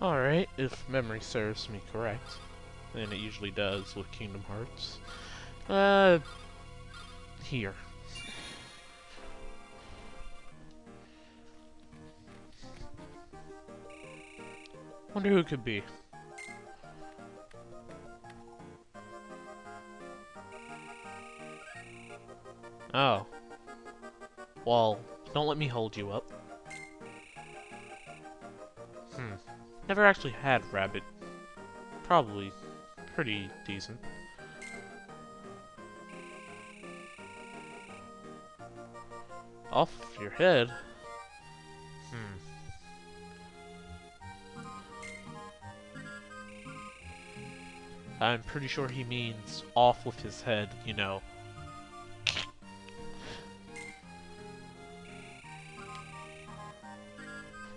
Alright, if memory serves me correct, and it usually does with Kingdom Hearts. Here. Wonder who it could be. Oh. Well, don't let me hold you up. Never actually had Rabbit. Probably pretty decent. Off your head? I'm pretty sure he means off with his head, you know.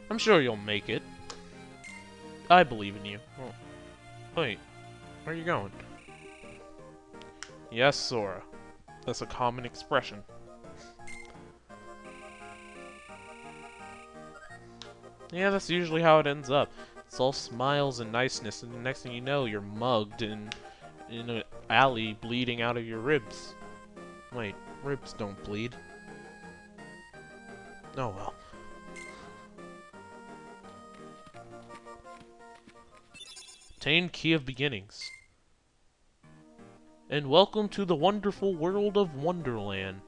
I'm sure you'll make it. I believe in you. Oh. Wait, where are you going? Yes, Sora. That's a common expression. Yeah, that's usually how it ends up. It's all smiles and niceness, and the next thing you know, you're mugged in an alley bleeding out of your ribs. Wait, ribs don't bleed. Oh well. Obtain Key of Beginnings. And welcome to the wonderful world of Wonderland.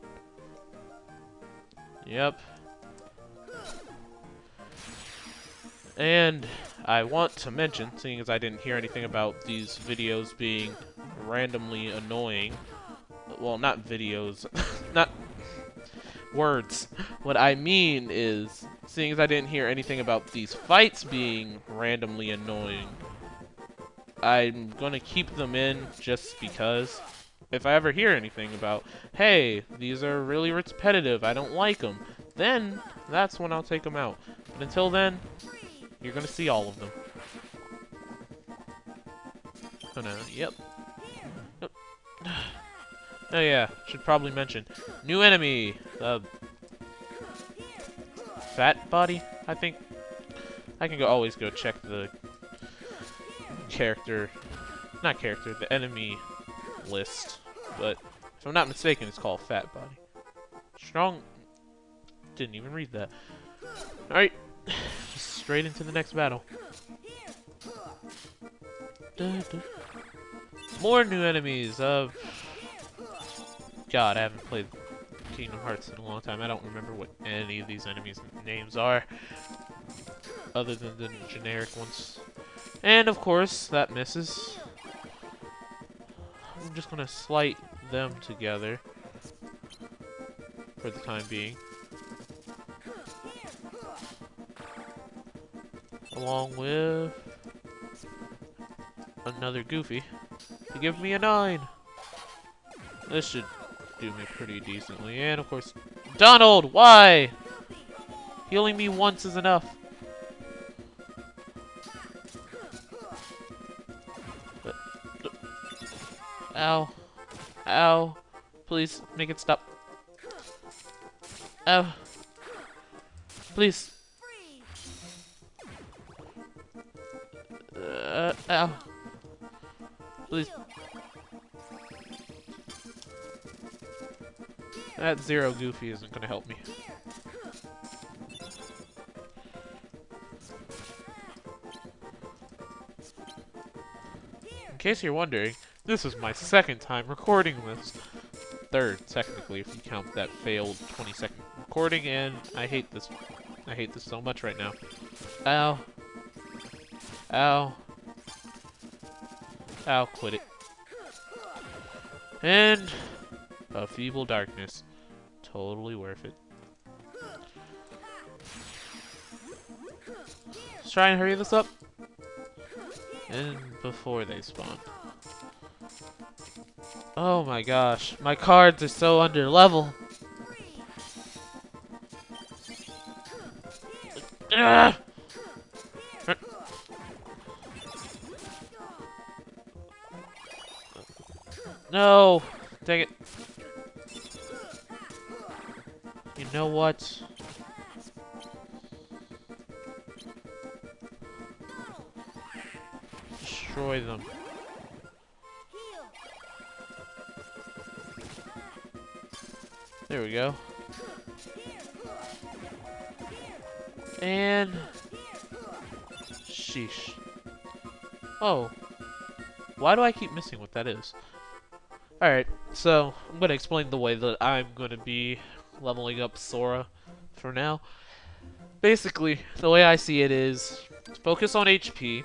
Yep. And I want to mention, seeing as I didn't hear anything about these videos being randomly annoying. Well, not videos. Not words. What I mean is, seeing as I didn't hear anything about these fights being randomly annoying, I'm gonna keep them in just because. If I ever hear anything about, hey, these are really repetitive, I don't like them, then that's when I'll take them out. But until then, you're gonna see all of them. Yep. Oh yeah, should probably mention. New enemy! Fat Body, I think. I can always go check the the enemy list. But if I'm not mistaken, it's called Fat Body. Strong... Didn't even read that. Alright, straight into the next battle. More new enemies. God, I haven't played Kingdom Hearts in a long time. I don't remember what any of these enemies' names are, other than the generic ones. And of course, that misses. I'm just gonna slight them together for the time being. Along with another Goofy to give me a 9. This should do me pretty decently. And of course, Donald, why? Healing me once is enough. Ow. Ow. Please, make it stop. Ow. Please. Ow. Please. That Zero Goofy isn't gonna help me. In case you're wondering, this is my second time recording this. Third, technically, if you count that failed 20-second recording, and I hate this. I hate this so much right now. Ow. Ow. Ow, quit it. And a Feeble Darkness. Totally worth it. Let's try and hurry this up. And before they spawn. Oh my gosh, my cards are so under level. No! Dang it. You know what? destroy them. There we go. And... sheesh. Oh. Why do I keep missing what that is? Alright, so I'm going to explain the way that I'm going to be leveling up Sora for now. Basically, the way I see it is focus on HP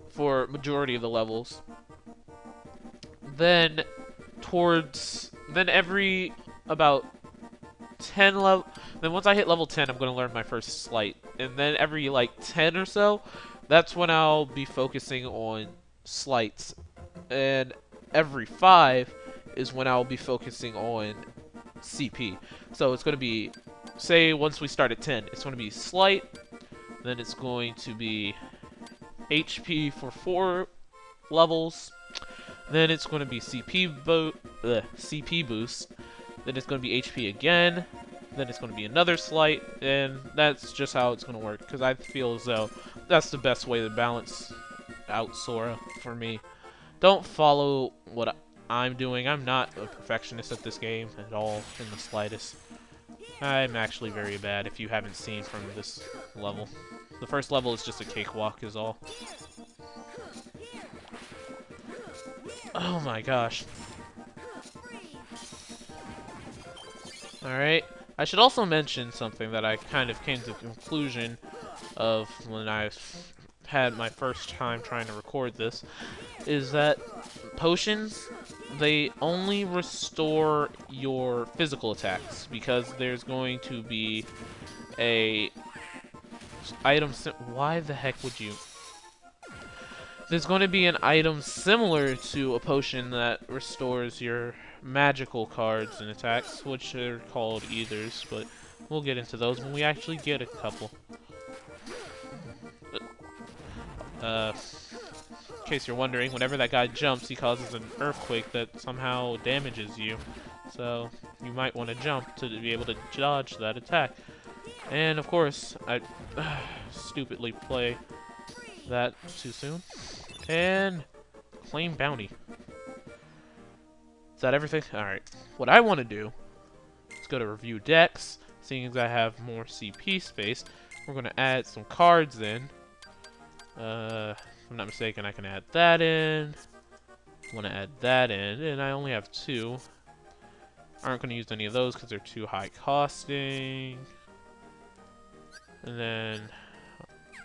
for majority of the levels. Then every about 10 level, then once I hit level 10, I'm going to learn my first sleight. And then every like 10 or so, that's when I'll be focusing on sleights. And every 5 is when I'll be focusing on CP. So it's going to be, say once we start at 10, it's going to be sleight, then it's going to be HP for 4 levels, then it's going to be CP boost, then it's going to be HP again, then it's going to be another sleight, and that's just how it's going to work, because I feel as though that's the best way to balance out Sora for me. Don't follow what I'm doing. I'm not a perfectionist at this game at all, in the slightest. I'm actually very bad, if you haven't seen from this level. The first level is just a cakewalk is all. Oh my gosh. Alright. I should also mention something that I kind of came to the conclusion of when I had my first time trying to record this, is that potions, they only restore your physical attacks, because there's going to be a item why the heck would you? There's going to be an item similar to a potion that restores your magical cards and attacks, which are called ethers, but we'll get into those when we actually get a couple. In case you're wondering, whenever that guy jumps, he causes an earthquake that somehow damages you. So, you might want to jump to be able to dodge that attack. And, of course, I stupidly play that too soon. And claim bounty. Is that everything? Alright. What I want to do is go to review decks. Seeing as I have more CP space, we're going to add some cards in. If I'm not mistaken, I can add that in. I want to add that in, and I only have 2. Aren't going to use any of those because they're too high costing. And then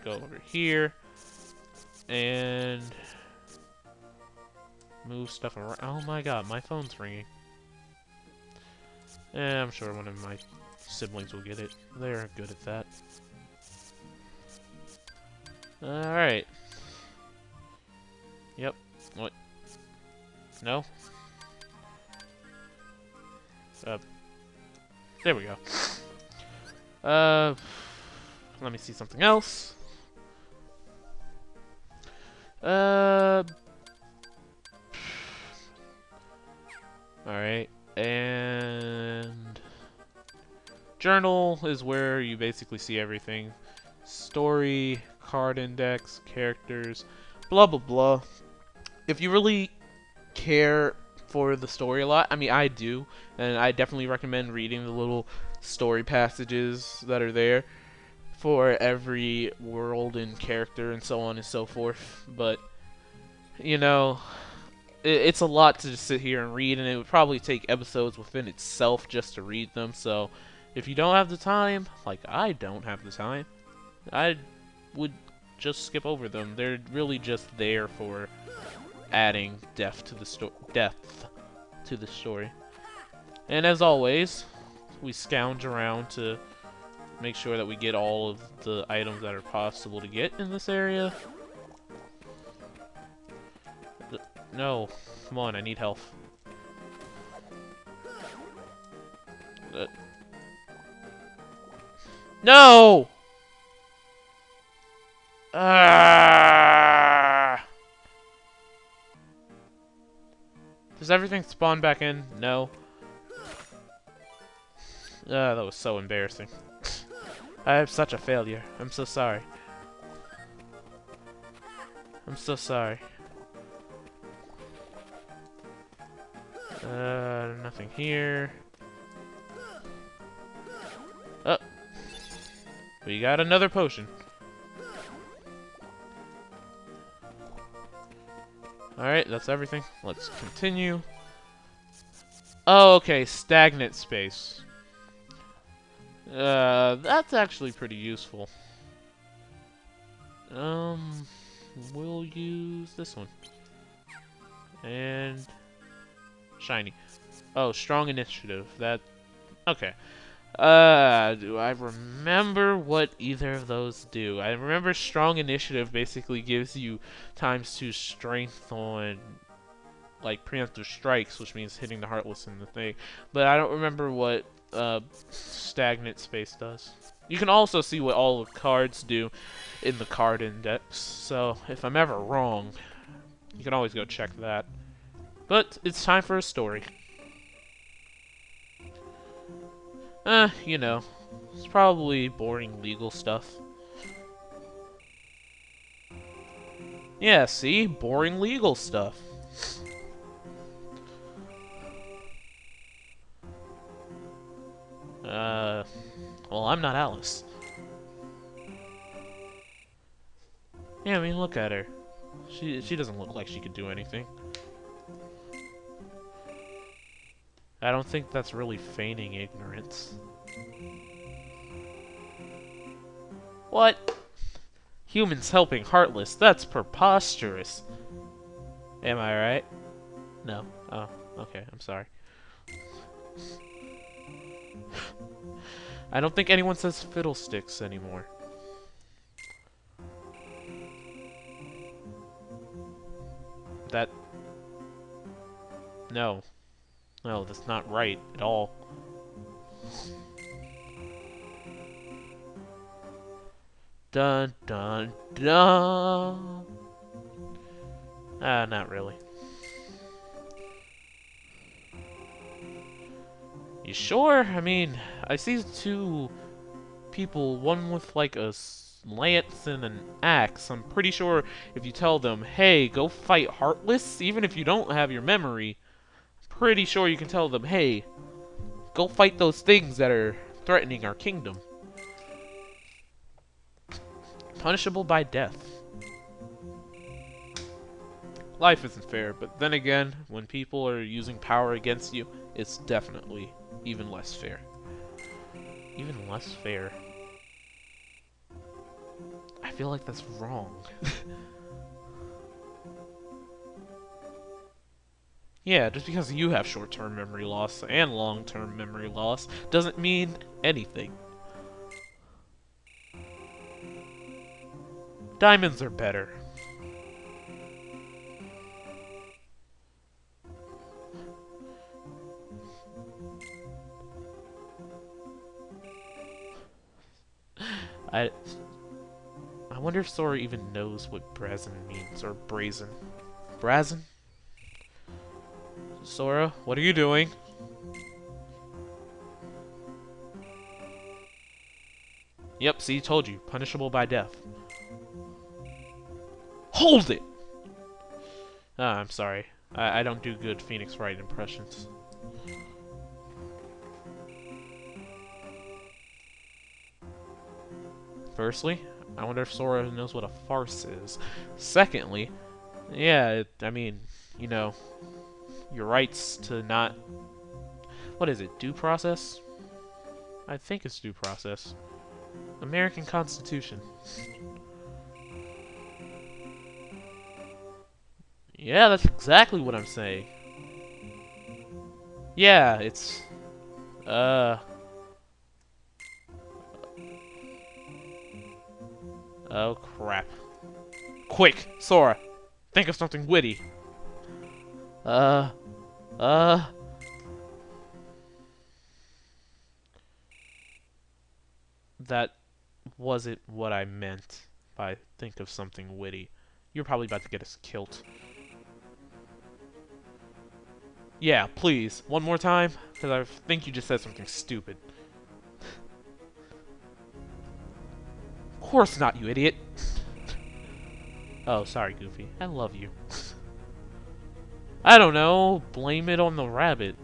go over here and move stuff around. Oh my god, my phone's ringing. I'm sure one of my siblings will get it. They're good at that. Alright. Yep. What? No? There we go. Let me see something else. Alright, and journal is where you basically see everything. Story, card index, characters, blah blah blah. If you really care for the story a lot, I mean I do, and I definitely recommend reading the little story passages that are there for every world and character and so on and so forth. But you know, it's a lot to just sit here and read, and it would probably take episodes within itself just to read them. So if you don't have the time, like I don't have the time, I would just skip over them. They're really just there for adding depth to the story. And as always, we scourge around to make sure that we get all of the items that are possible to get in this area. No, come on, I need health. No! Does everything spawn back in? No. That was so embarrassing. I am such a failure. I'm so sorry. I'm so sorry. Nothing here. Oh, we got another potion. Alright, that's everything. Let's continue. Oh, okay, stagnant space. That's actually pretty useful. We'll use this one. And shiny. Oh, strong initiative. That okay. Do I remember what either of those do? I remember strong initiative basically gives you ×2 strength on like preemptive strikes, which means hitting the heartless in the thing. But I don't remember what stagnant space does. You can also see what all the cards do in the card index. So if I'm ever wrong, you can always go check that. But it's time for a story. You know, it's probably boring legal stuff. Yeah, see? Boring legal stuff. Well, I'm not Alice. Yeah, I mean, look at her. She doesn't look like she could do anything. I don't think that's really feigning ignorance. What? Humans helping Heartless? That's preposterous. Am I right? No. Oh, okay, I'm sorry. I don't think anyone says fiddlesticks anymore. That... No. No, that's not right at all. Dun dun dun! Not really. You sure? I mean, I see two people, one with like a lance and an axe. I'm pretty sure if you tell them, hey, go fight Heartless, even if you don't have your memory, pretty sure you can tell them, hey, go fight those things that are threatening our kingdom. Punishable by death. Life isn't fair, but then again, when people are using power against you, it's definitely even less fair. Even less fair. I feel like that's wrong. Yeah, just because you have short-term memory loss and long-term memory loss doesn't mean anything. Diamonds are better. I wonder if Sora even knows what brazen means, or brazen. Brazen? Sora, what are you doing? Yep, see, told you. Punishable by death. Hold it! Ah, I'm sorry. I don't do good Phoenix Wright impressions. Firstly, I wonder if Sora knows what a farce is. Secondly, yeah, I mean, you know, your rights to not... What is it, due process? I think it's due process. American Constitution. Yeah, that's exactly what I'm saying. Yeah, it's... Oh, crap. Quick, Sora! Think of something witty. That wasn't what I meant by think of something witty. You're probably about to get us killed. Yeah, please. One more time, because I think you just said something stupid. Of course not, you idiot. Oh, sorry, Goofy. I love you. I don't know. Blame it on the rabbit.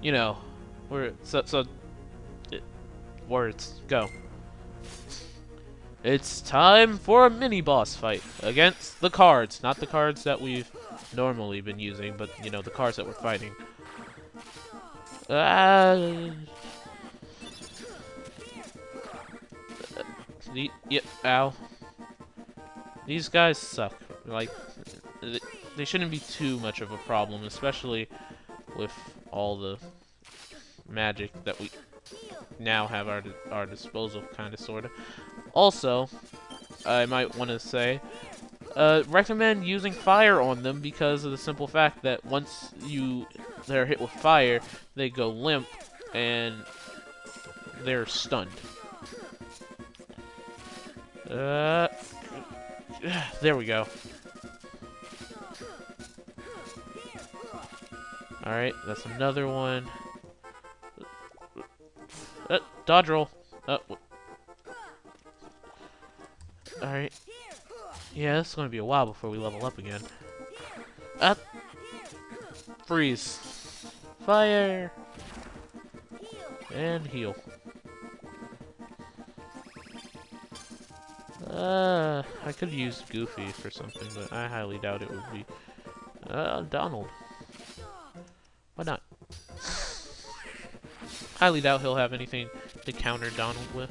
You know, words go. It's time for a mini boss fight against the cards, not the cards that we've normally been using, but you know, the cards that we're fighting. Yep, ow. These guys suck. Like, they shouldn't be too much of a problem, especially with all the magic that we now have at our disposal, kind of, sort of. Also, I might want to say, recommend using fire on them because of the simple fact that once they're hit with fire, they go limp and they're stunned. There we go. Alright, that's another one. Dodge roll. Alright. Yeah, this is going to be a while before we level up again. Freeze. Fire. And heal. I could use Goofy for something, but I highly doubt it would be. Donald. Why not? Highly doubt he'll have anything to counter Donald with.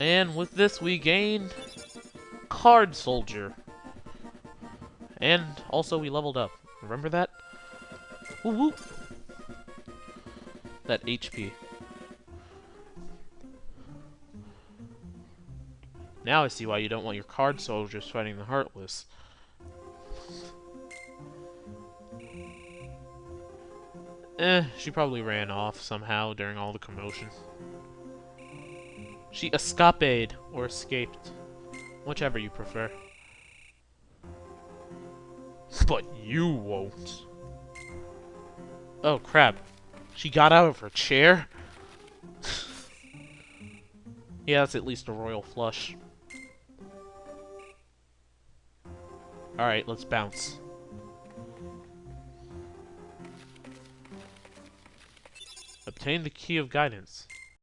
And with this, we gained Card Soldier. And also, we leveled up. Remember that? Woo woo! That HP. Now I see why you don't want your Card Soldiers fighting the Heartless. She probably ran off somehow during all the commotion. She escaped, or escaped. Whichever you prefer. But you won't. Oh, crap. She got out of her chair? Yeah, that's at least a royal flush. Alright, let's bounce. Obtain the key of guidance.